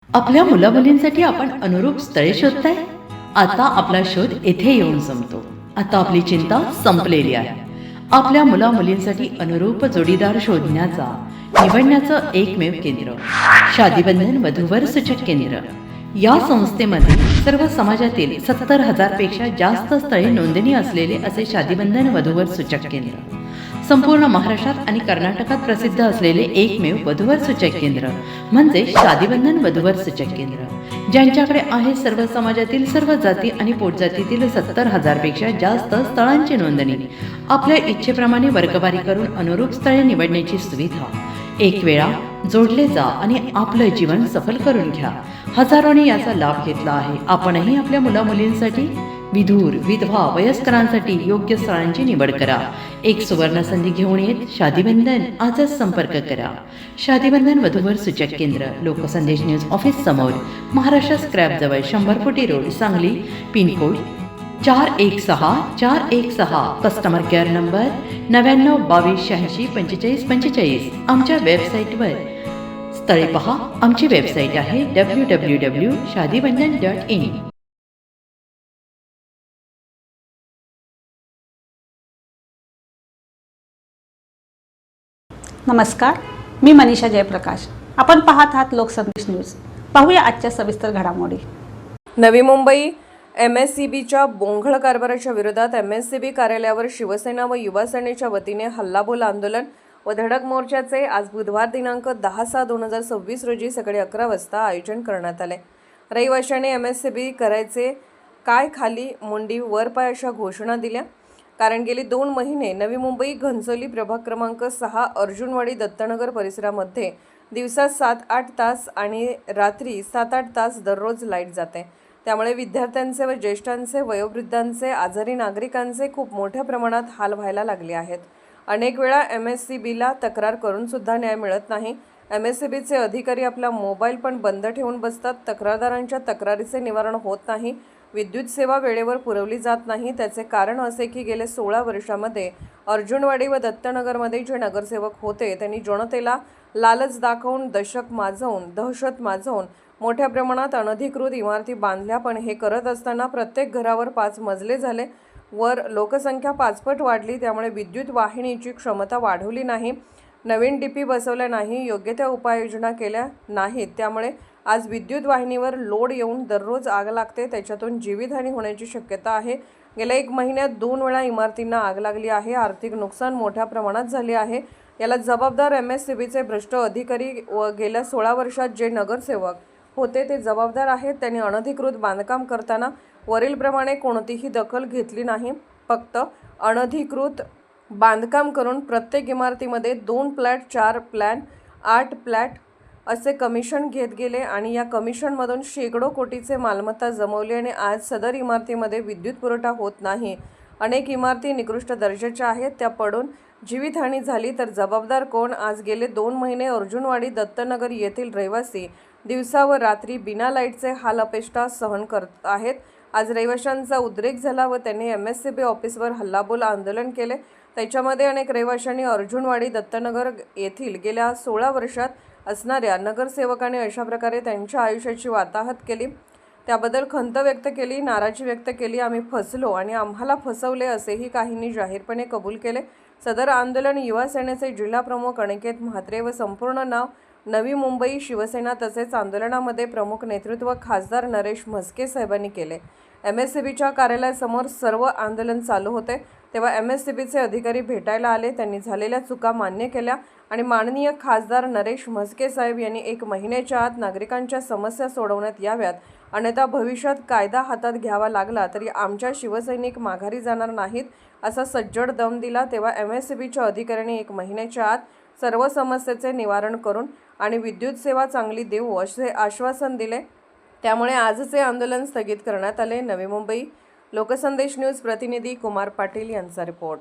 आपल्या मुलामुलींसाठी आपण अनुरूप स्थळे शोधताय? आता आपला शोध येथे येऊन संपतो. आता आपली चिंता संपलेली आहे. आपल्या मुलामुलींसाठी अनुरूप जोडीदार शोधण्याचा निवडण्याचं एकमेव केंद्र शादीबंधन वधूवर सूचक केंद्र. या संस्थेमध्ये सर्व समाजातील 70,000 पेक्षा जास्त स्थळे नोंदणी असलेले असे शादीबंधन वधूवर सूचक केंद्र. संपूर्ण महाराष्ट्रात आणि कर्नाटकात प्रसिद्ध असलेले एकमेव वधूवर सूचक केंद्र म्हणजे शादीबंधन वधूवर सूचक केंद्र, ज्यांच्याकडे आहे सर्व समाजातील सर्व जाती आणि पोटजातीतील 70,000 पेक्षा जास्त स्थळांची नोंदणी. आपल्या इच्छेप्रमाणे वर्गवारी करून अनुरूप स्थळे निवडण्याची सुविधा. एक वेळा जोडले जा आणि आपलं जीवन सफल करून घ्या. हजारोंनी याचा लाभ घेतला आहे. आपणही आपल्या मुलामुलींसाठी, विधूर, विधवा, वयस्करांसाठी योग्य स्थळांची निवड करा. एक सुवर्ण संधी घेऊन येत शादीबंधन. आजच संपर्क करा. शादीबंधन वधूवर सूचक केंद्र, लोकसंदेश न्यूज ऑफिस समोर, महाराष्ट्र स्क्रॅप जवळ, 100 फुटी road, Sangli. Pin code 416 customer care number 9922864545. आमच्या वेबसाईटवर स्थळे पहा. आमची वेबसाईट आहे www.shadibandhan.in. नमस्कार, मी मनीषा जयप्रकाश. आपण पाहत आहात लोकसंदेश न्यूज. पाहूया आजच्या सविस्तर घडामोडी. नवी मुंबई MSCBच्या बोंघळ कारभाराच्या विरोधात MSCB कार्यालयावर शिवसेना व युवा सेनेच्या वतीने हल्लाबोल आंदोलन व धडक मोर्चाचे आज बुधवार दिनांक 10/6/2026 रोजी सकाळी 11 वाजता आयोजन करण्यात आले. रहिवाशांनी MSCB करायचे काय, खाली मुंडी वर पाय अशा घोषणा दिल्या. कारण गेली 2 महिने नवी मुंबई घनसोली प्रभाग क्रमांक 6 अर्जुनवाडी दत्तनगर परिसरामध्ये दिवसा 7-8 तास आणि रात्री 7-8 तास दररोज लाईट जाते. त्यामुळे विद्यार्थ्यांचे व ज्येष्ठांचे, वयोवृद्धांचे, आजारी नागरिकांचे खूप मोठ्या प्रमाणात हाल व्हायला लागले आहेत. अनेक वेळा MSCBला तक्रार करून सुद्धा न्याय मिळत नाही. MSCBचे अधिकारी आपला मोबाईल पण बंद ठेवून बसतात. तक्रारदारांच्या तक्रारीचे निवारण होत नाही. विद्युत सेवा वेळेवर पुरवली जात नाही. त्याचे कारण असे की गेल्या 16 वर्षामध्ये अर्जुनवाडी व दत्तनगरमध्ये जे नगरसेवक होते त्यांनी जनतेला लालच दाखवून, दहशत माजवून मोठ्या प्रमाणात अनधिकृत इमारती बांधल्या. पण हे करत असताना प्रत्येक घरावर 5 मजले झाले. वर लोकसंख्या 5 पट वाढली. त्यामुळे विद्युत वाहिनीची क्षमता वाढवली नाही, नवीन DP बसवल्या नाही, योग्य त्या उपाययोजना केल्या नाहीत. त्यामुळे आज विद्युत वाहिनीवर लोड येऊन दररोज आग लागते. त्याच्यातून जीवितहानी होण्याची शक्यता आहे. गेल्या 1 महिन्यात 2 वेळा इमारतींना आग लागली आहे. आर्थिक नुकसान मोठ्या प्रमाणात झाले आहे. याला जबाबदार MSCBचे भ्रष्ट अधिकारी व गेल्या 16 वर्षात जे नगरसेवक होते ते जबाबदार आहेत. त्यांनी अनधिकृत बांधकाम करताना वरीलप्रमाणे कोणतीही दखल घेतली नाही. फक्त अनधिकृत बांधकाम करून प्रत्येक इमारतीमध्ये 2 फ्लॅट, 4 प्लॅन, 8 फ्लॅट असे कमिशन घेत गेले आणि या कमिशनमधून शेकडो कोटीचे मालमत्ता जमवली आणि आज सदर इमारतीमध्ये विद्युत पुरवठा होत नाही. अनेक इमारती निकृष्ट दर्जाच्या आहेत. त्या पडून जीवितहानी झाली तर जबाबदार कोण? आज गेले 2 महिने अर्जुनवाडी दत्तनगर येथील रहिवासी दिवसा व रात्री बिना लाईटचे हाल अपेष्टा सहन करत आहेत. आज रहिवाशांचा उद्रेक झाला व त्यांनी MSCB ऑफिसवर हल्लाबोल आंदोलन केले. त्याच्यामध्ये अनेक रहिवाशांनी अर्जुनवाडी दत्तनगर येथील गेल्या 16 वर्षात असणाऱ्या नगरसेवकाने अशा प्रकारे त्यांच्या आयुष्याची वाताहत केली. त्याबद्दल खंत व्यक्त केली, नाराजी व्यक्त केली. आम्ही फसलो आणि आम्हाला फसवले असेही काहींनी जाहीरपणे कबूल केले. सदर आंदोलन युवा सेनेचे जिल्हा प्रमुख अनिकेत म्हात्रे व संपूर्ण नाव नवी मुंबई शिवसेना तसेच आंदोलनामध्ये प्रमुख नेतृत्व खासदार नरेश म्हस्के साहेबांनी केले. MSCBच्या कार्यालयासमोर सर्व आंदोलन चालू होते तेव्हा MSCBचे अधिकारी भेटायला आले. त्यांनी झालेल्या चुका मान्य केल्या आणि माननीय खासदार नरेश म्हस्के साहेब यांनी 1 महिन्याच्या आत नागरिकांच्या समस्या सोडवण्यात याव्यात, अन्यथा भविष्यात कायदा हातात घ्यावा लागला तरी आमच्या शिवसैनिक माघारी जाणार नाहीत असा सज्जड दम दिला. तेव्हा MSCBच्या अधिकाऱ्यांनी 1 महिन्याच्या आत सर्व समस्येचे निवारण करून आणि विद्युत सेवा चांगली देऊ असे आश्वासन दिले. त्यामुळे आजचे आंदोलन स्थगित करण्यात आले. नवी मुंबई लोकसंदेश न्यूज प्रतिनिधी कुमार पाटील यांचा रिपोर्ट.